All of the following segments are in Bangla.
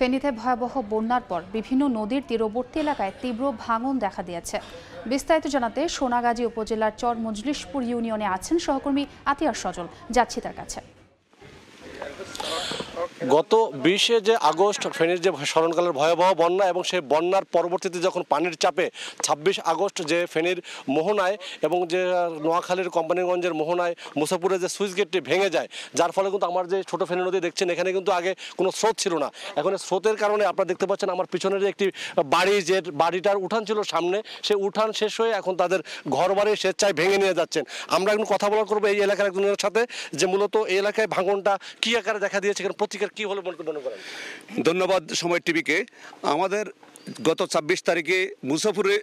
ফেনীতে ভয়াবহ বন্যার পর বিভিন্ন নদীর তীরবর্তী এলাকায় তীব্র ভাঙন দেখা দিয়েছে। বিস্তারিত জানাতে সোনাগাজী উপজেলার চর মজলিশপুর ইউনিয়নে আছেন সহকর্মী আতিয়ার সজল। যাচ্ছি তার কাছে। গত 20 আগস্ট ফেনীর যে স্মরণকালের ভয়াবহ বন্যা এবং সেই বন্যার পরবর্তীতে যখন পানির চাপে 26 আগস্ট যে ফেনীর মোহনায় এবং যে নোয়াখালীর কোম্পানিগঞ্জের মোহনায় মুসাপুরে যে সুইচ গেটটি ভেঙে যায়, যার ফলে কিন্তু আমার যে ছোট ফেনী নদী দেখছেন এখানে কিন্তু আগে কোনো স্রোত ছিল না। এখন স্রোতের কারণে আপনারা দেখতে পাচ্ছেন আমার পিছনের একটি বাড়ি, যে বাড়িটার উঠান ছিল সামনে, সে উঠান শেষ হয়ে এখন তাদের ঘর বাড়ি স্বেচ্ছায় ভেঙে নিয়ে যাচ্ছেন। আমরা এখন কথা বলা করবো এই এলাকার একজনের সাথে যে মূলত এই এলাকায় ভাঙনটা কি আকারে দেখা দিয়েছে, প্রতিকার কি হলে মনে করেন? ধন্যবাদ সময় টিভিকে। আমাদের গত 26 তারিখে মুসাফুরে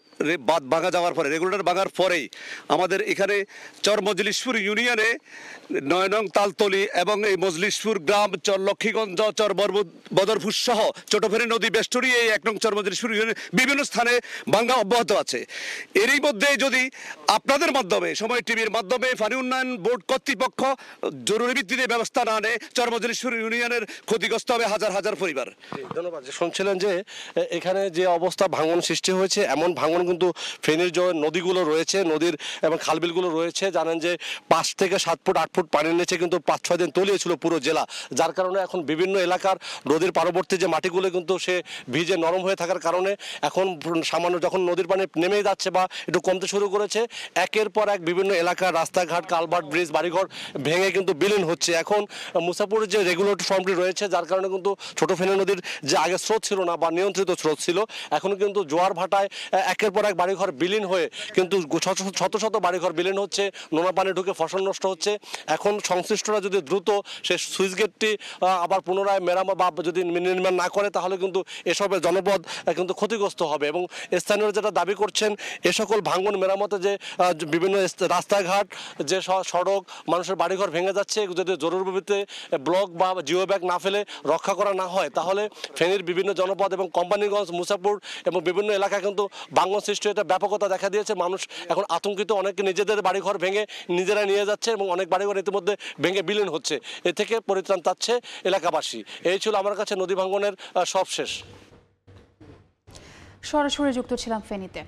বাঁধ ভাঙা যাওয়ার পরে, রেগুলেটর ভাঙার পরেই আমাদের এখানে চর মজলিশপুর ইউনিয়নে 9 নং তালতলি এবং এই মজলিশপুর গ্রাম, চর লক্ষ্মীগঞ্জ, চর বদরপুর সহ ছোটফেনী নদী বেষ্টনী এই 1 নং চর মজলিশপুর ইউনিয়নে বিভিন্ন স্থানে ভাঙা অব্যাহত আছে। এরই মধ্যে যদি আপনাদের মাধ্যমে, সময় টিভির মাধ্যমে পানি উন্নয়ন বোর্ড কর্তৃপক্ষ জরুরি ভিত্তিতে ব্যবস্থা না নেয়, চর মজলিশপুর ইউনিয়নের ক্ষতিগ্রস্ত হবে হাজার হাজার পরিবার। ধন্যবাদ। শুনছিলেন যে এখানে যে অবস্থা ভাঙন সৃষ্টি হয়েছে, এমন ভাঙন কিন্তু ফেনীর যে নদীগুলো রয়েছে, নদীর এবং খালবিলগুলো রয়েছে, জানেন যে 5 থেকে 7 ফুট 8 ফুট পানির নিচে কিন্তু 5-6 দিন তলিয়েছিল পুরো জেলা, যার কারণে এখন বিভিন্ন এলাকার নদীর পার্ববর্তী যে মাটিগুলো কিন্তু সে ভিজে নরম হয়ে থাকার কারণে এখন সামান্য যখন নদীর পানি নেমে যাচ্ছে বা একটু কমতে শুরু করেছে, একের পর এক বিভিন্ন এলাকার রাস্তাঘাট, কালভার্ট, ব্রিজ, বাড়িঘর ভেঙে কিন্তু বিলীন হচ্ছে। এখন মুসাপুরের যে রেগুলেটরি ফর্মটি রয়েছে, যার কারণে কিন্তু ছোট ফেনী নদীর যে আগে স্রোত ছিল না বা নিয়ন্ত্রিত স্রোত ছিল, এখন কিন্তু জোয়ার ভাটায় একের পর এক বাড়িঘর বিলীন হয়ে কিন্তু শত শত বাড়িঘর বিলীন হচ্ছে, নোনা পানি ঢুকে ফসল নষ্ট হচ্ছে। এখন সংশ্লিষ্টরা যদি দ্রুত সে সুইচ গেটটি আবার পুনরায় মেরামত বা যদি নির্মাণ না করে, তাহলে কিন্তু এসবের জনপদ কিন্তু ক্ষতিগ্রস্ত হবে। এবং স্থানীয়রা যেটা দাবি করছেন, এ সকল ভাঙন মেরামতে যে বিভিন্ন রাস্তাঘাট, যে সড়ক, মানুষের বাড়িঘর ভেঙে যাচ্ছে, যদি জরুরি ভিত্তিতে ব্লক বা জিও ব্যাগ না ফেলে রক্ষা করা না হয়, তাহলে ফেনীর বিভিন্ন জনপদ এবং কোম্পানিগঞ্জ, মুসাপুর এবং বিভিন্ন এলাকায় কিন্তু ভাঙন সৃষ্টি হতে ব্যাপকতা দেখা দিয়েছে। মানুষ এখন আতঙ্কিত, অনেকে নিজেদের বাড়িঘর ভেঙে নিজেরা নিয়ে যাচ্ছে এবং অনেক বাড়িঘর ইতিমধ্যে ভেঙে বিলীন হচ্ছে। এ থেকে পরিত্রাণ চাচ্ছে এলাকাবাসী। এই ছিল আমার কাছে নদী ভাঙনের সব শেষ। সরাসরি যুক্ত ছিলাম ফেনীতে।